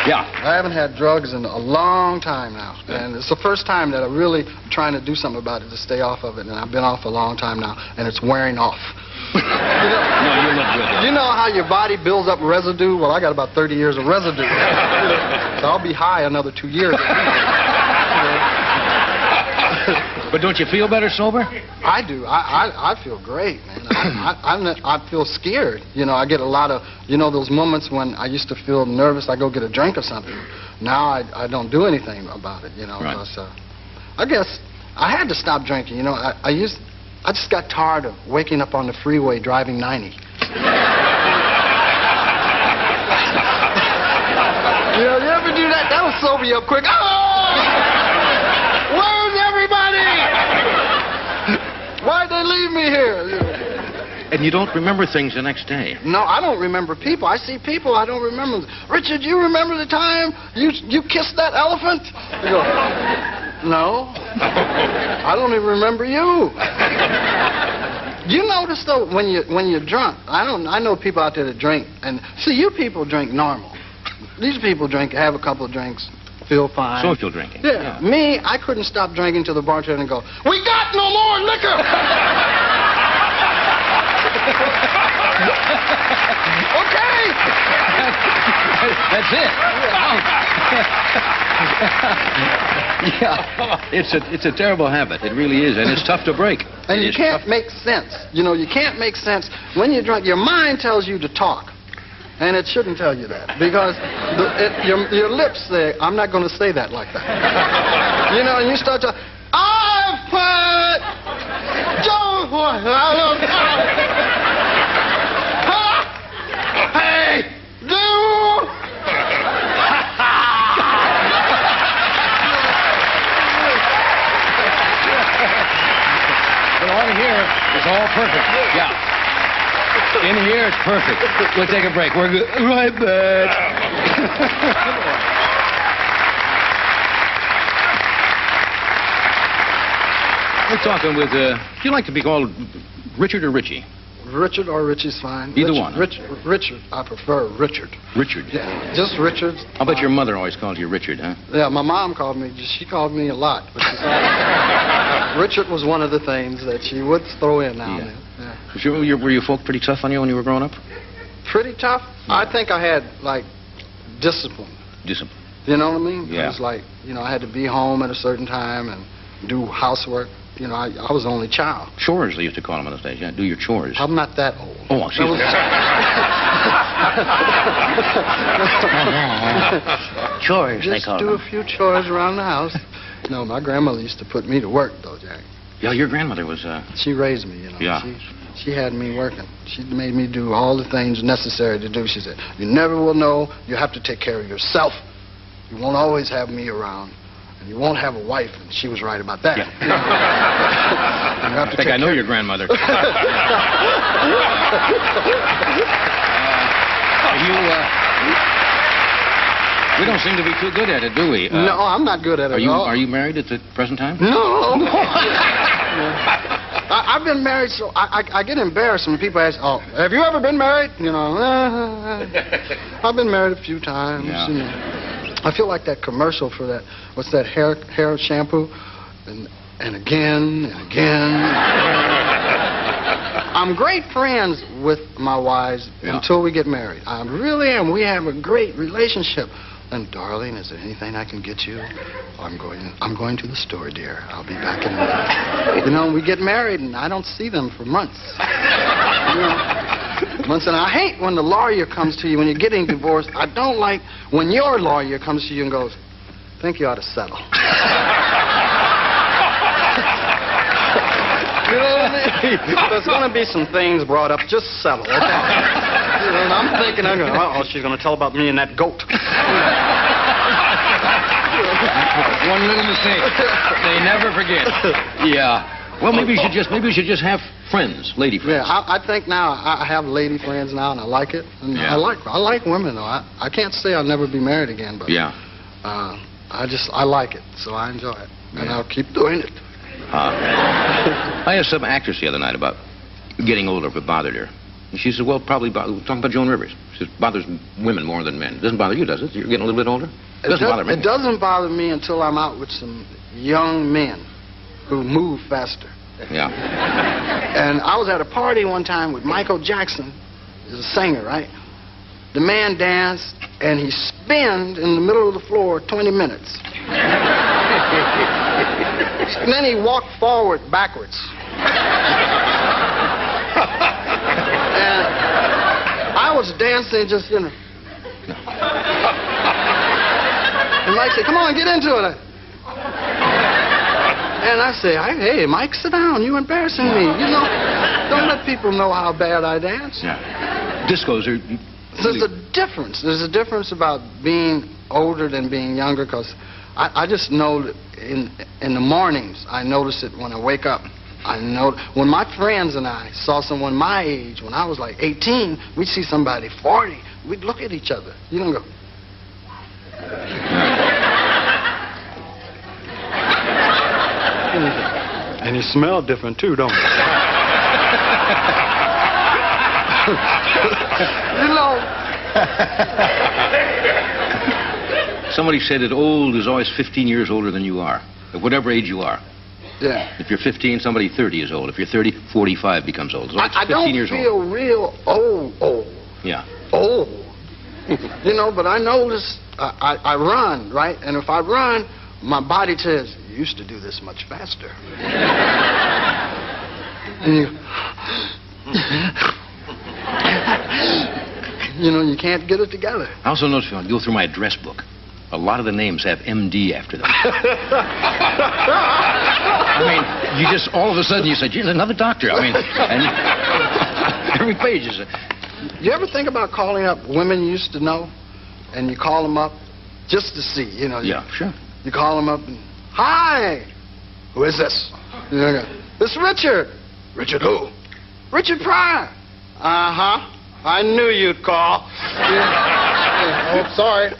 Yeah. I haven't had drugs in a long time now. And it's the first time that I'm really trying to do something about it to stay off of it. And I've been off a long time now, and it's wearing off. No, you look good. You know how your body builds up residue? Well, I got about 30 years of residue. So I'll be high another 2 years. But don't you feel better sober? I do. I feel great, man. I feel scared. You know, I get a lot of, you know, those moments when I used to feel nervous, I go get a drink or something. Now I don't do anything about it, you know. Right. Because, I guess I had to stop drinking, you know. I just got tired of waking up on the freeway driving 90. You know, you ever do that? That'll sober you up quick. Oh! Where's everybody? Why'd they leave me here? And you don't remember things the next day? No, I don't remember people. I see people, I don't remember. Richard, you remember the time you kissed that elephant? You go, no. I don't even remember you. You notice though, when you're drunk, I know people out there that drink, and see, you people drink normal. These people drink, have a couple of drinks, feel fine. Social drinking. Yeah. Me, I couldn't stop drinking till the bartender and go, we got no more liquor! Okay! That's it. Yeah. It's a terrible habit. It really is, and it's tough to break. And you can't make sense. You know, you can't make sense. When you're drunk, your mind tells you to talk. And it shouldn't tell you that, because your lips say, I'm not going to say that like that. You know, and you start to, I've put Joe, hey, do. But on here, it's all perfect. Yeah. In here, it's perfect. We'll take a break. We're good. Right back. We're talking with, do you like to be called Richard or Richie? Richard or Richie's fine. Either one. Richard. I prefer Richard. Richard? Yeah, just Richard. I'll bet your mother always called you Richard, huh? Yeah, my mom called me. She called me a lot. But she Richard was one of the things that she would throw in now and then. Yeah. Were you folk pretty tough on you when you were growing up? Pretty tough? Yeah. I think I had, like, discipline. Discipline. You know what I mean? Yeah. It was like, you know, I had to be home at a certain time and do housework. You know, I was the only child. Chores, they used to call them in those days, yeah? Do your chores. I'm not that old. Oh, excuse me. Chores, they call them. Just do a few chores around the house. No, my grandmother used to put me to work, though, Jack. Yeah, your grandmother was, She raised me, you know. Yeah. She had me working. She made me do all the things necessary to do. She said, you never will know. You have to take care of yourself. You won't always have me around. And you won't have a wife. And she was right about that. Yeah. You have to I think I know your grandmother. We don't seem to be too good at it, do we? No, I'm not good at it at all. Are you married at the present time? No. I've been married, so I get embarrassed when people ask, oh, have you ever been married? You know, I've been married a few times. Yeah. You know. I feel like that commercial for that, what's that, hair shampoo? And again, and again. I'm great friends with my wives until we get married. I really am. We have a great relationship. And, darling, is there anything I can get you? I'm going to the store, dear. I'll be back in a minute. You know, we get married, and I don't see them for months. You know, months, and I hate when the lawyer comes to you when you're getting divorced. I don't like when your lawyer comes to you and goes, I think you ought to settle. You know what I mean? There's going to be some things brought up. Just settle, okay? You know, and I'm thinking, uh-oh, she's going to tell about me and that goat. One little mistake. They never forget. Yeah. Well, maybe you should just have friends, lady friends. Yeah, I think now I have lady friends now, and I like it. And yeah. I like women though. I can't say I'll never be married again, but yeah. I like it, so I enjoy it, and I'll keep doing it. I asked some actress the other night about getting older if it bothered her. And she said, well, probably, talking about Joan Rivers. She says, bothers women more than men. It doesn't bother you, does it? You're getting a little bit older? It doesn't bother me. It doesn't bother me until I'm out with some young men who move faster. Yeah. And I was at a party one time with Michael Jackson, he's a singer, right? The man danced, and he spinned in the middle of the floor 20 minutes. And then he walked forward backwards. And I was dancing just, you know. And Mike said, come on, get into it. And I say, hey, Mike, sit down. You're embarrassing me. You know, don't let people know how bad I dance. Yeah. Discos are... There's a difference. There's a difference about being older than being younger, because I just know that in the mornings, I notice it when I wake up. I know when my friends and I saw someone my age, when I was like 18, we'd see somebody 40, we'd look at each other. You don't go... And he smelled different, too, don't he? You know. Somebody said that old is always 15 years older than you are, at whatever age you are. Yeah. If you're 15, somebody 30 is old. If you're 30, 45 becomes old. So I don't feel real old. Yeah. Old. You know, but I notice I run, right? And if I run, my body says, you used to do this much faster. And you know, you can't get it together. I also notice when I go through my address book, a lot of the names have MD after them. I mean, you just, all of a sudden, you say, geez, another doctor. I mean, and every page is a... You ever think about calling up women you used to know, and you call them up just to see, you know? Yeah, sure. You call them up and, hi, who is this? You know, it's Richard. Richard who? Richard Pryor. Uh-huh. I knew you'd call. Oh, sorry.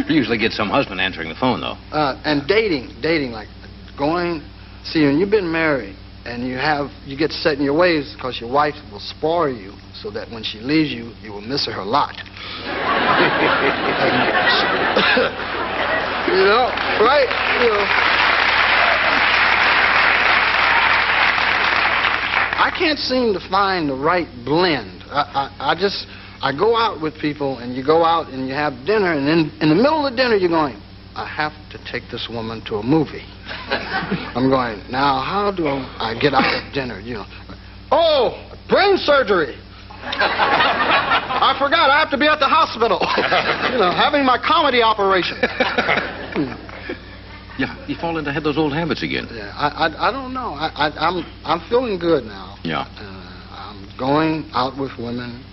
You usually get some husband answering the phone, though. And dating, like going, see, when you've been married and you get set in your ways because your wife will spoil you so that when she leaves you, you will miss her a lot. You know, right? You know. I can't seem to find the right blend. I go out with people, and you go out and you have dinner, and then in the middle of the dinner, you're going, I have to take this woman to a movie. I'm going, now, how do I get out of dinner? You know, oh, brain surgery. I forgot, I have to be at the hospital. You know, having my comedy operation. Yeah, you fall into those old habits again. Yeah, I don't know. I'm feeling good now. Yeah. I'm going out with women,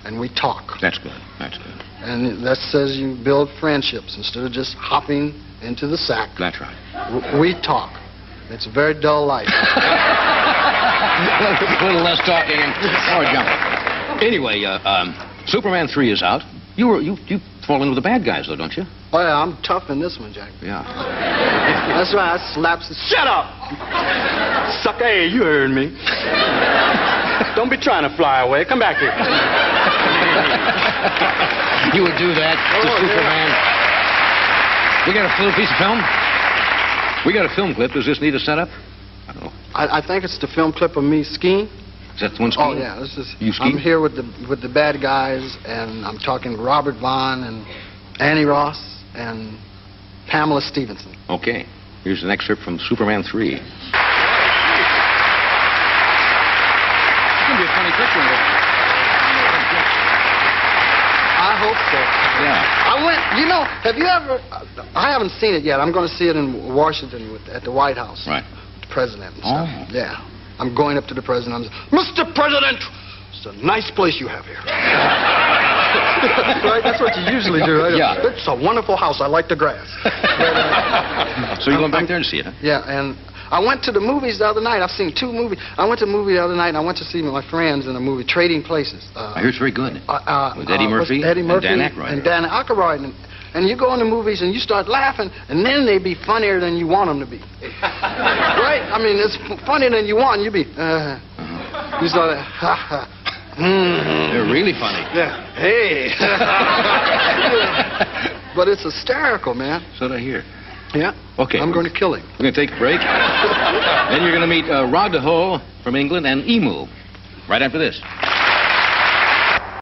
and we talk. That's good. That's good. And that says you build friendships instead of just hopping into the sack. That's right. We talk. It's a very dull life. A little less talking and more jumping. Anyway, Superman 3 is out. You fall in with the bad guys, though, don't you? Oh, yeah, I'm tough in this one, Jack. Yeah. That's right, I slaps the... Shut up! Sucker, hey, you heard me. Don't be trying to fly away. Come back here. You would do that to Superman. Yeah. We got a little piece of film? We got a film clip. Does this need a setup? I don't know. I think it's the film clip of me skiing. Is that the one skiing? Oh, yeah. This is, you skiing? I'm here with the bad guys, and I'm talking to Robert Vaughn and Annie Ross and Pamela Stevenson. Okay. Here's an excerpt from Superman 3. It's going to be a funny picture. I hope so. Yeah. I went, you know, have you ever, I haven't seen it yet. I'm going to see it in Washington at the White House. Right. The president and stuff. Oh. Yeah. I'm going up to the president. I'm saying, Mr. President, it's a nice place you have here. Right? That's what you usually do, right? Yeah. It's a wonderful house. I like the grass. So you're going back there to see it, huh? Yeah, and I went to the movies the other night. I've seen 2 movies. I went to the movie the other night, and I went to see my friends in a movie, Trading Places. I hear it's very good. With Eddie Murphy, and Dan Aykroyd. And Dan Aykroyd. And you go in the movies, and you start laughing, and then they be funnier than you want them to be. Right? I mean, it's funnier than you want, you be... You saw that? Ha ha. They're really funny. Yeah. Hey. But it's hysterical, man. So did I hear. Yeah. Okay. I'm going to kill him. We're going to take a break. Then you're going to meet Rod the Ho from England and Emu right after this.